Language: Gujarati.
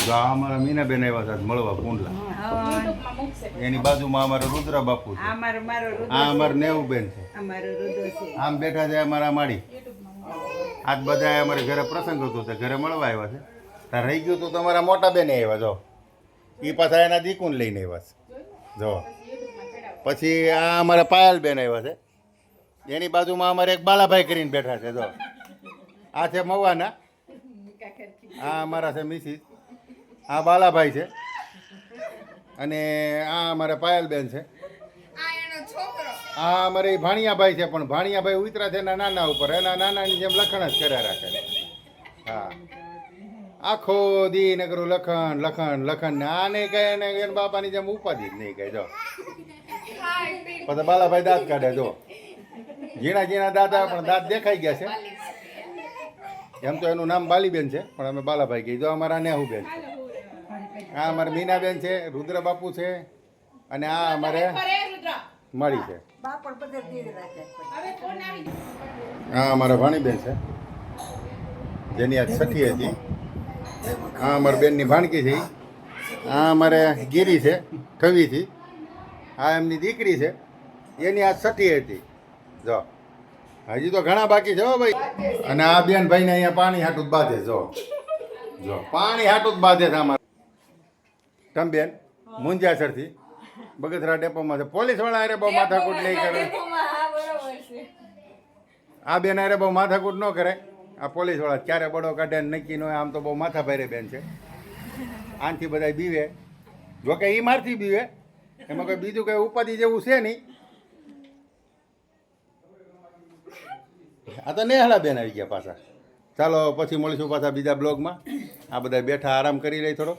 જો આ અમારા મીનાબેન આવ્યા હતા મળવા કુંડલા. એની બાજુમાં અમારા રુદ્ર બાપુ છે. આ અમારા નેવુબેન છે. આમ બેઠા છે અમારા માળી. આજ બધા અમારે ઘરે પ્રસંગ હતો તે ઘરે મળવા આવ્યા છે. તાર રહી ગયું તો તમારા મોટા બેન આવ્યા જો. એ પાછા એના દીકુન લઈને આવ્યા છે જો. પછી આ અમારા પાયલબેન આવ્યા છે. એની બાજુમાં અમારે એક બાલાભાઈ કરીને બેઠા છે જો. આ છે મવાના. આ અમારા છે મિસિસ. આ બાલાભાઈ છે અને આ અમારે પાયલબેન છે. આ અમારે ભાણિયાભાઈ છે પણ ભાણિયાભાઈ ઉતરા છે એના નાના ઉપર. એના નાનાની જેમ લખણ જ કર્યા રાખે. હા આખો દી ને કરું લખણ લખણ લખણ ને આ નહીં કહે ને એના બાપાની જેમ ઉપાધિ જ નહીં કહે જો. પછી બાલાભાઈ દાંત કાઢે જો. ઝીણા ઝીણા દાંત આવે પણ દાંત દેખાઈ ગયા છે. એમ તો એનું નામ બાલીબેન છે પણ અમે બાલાભાઈ કહી દો. અમારા નેહુબેન છે. આ અમારે મીનાબેન છે, રુદ્ર બાપુ છે અને આ અમારે મળી છે. આ અમારા ભાણીબેન છે જેની આજ છઠ્ઠી હતી. આ અમારા બેનની ભાણકી છે. આ અમારે ગીરી છે ઠવીથી. આ એમની દીકરી છે એની આજ છઠ્ઠી હતી જો. હજી તો ઘણા બાકી છે હો ભાઈ. અને આ બેન ભાઈને અહીંયા પાણી હાટું જ બાંધે જો. જો પાણી હાટું જ બાંધે છે અમારે. ટમબેન મુંજાસરથી બગથરા ડેપોમાં છે. પોલીસવાળા અરે બહુ માથાકૂટ નહીં કરે. આ બેન અરે બહુ માથાકૂટ ન કરે. આ પોલીસવાળા ક્યારે બડો કાઢે નક્કી ન હોય. આમ તો બહુ માથા ભારે બેન છે. આનથી બધા બીવે. જોકે એ મારથી બીવે. એમાં કંઈ બીજું કંઈ ઉપાધિ જેવું છે નહીં. આ તો નેહળા બેન આવી ગયા પાછા. ચાલો પછી મળીશું પાછા બીજા બ્લોગમાં. આ બધા બેઠા આરામ કરી લઈ થોડો.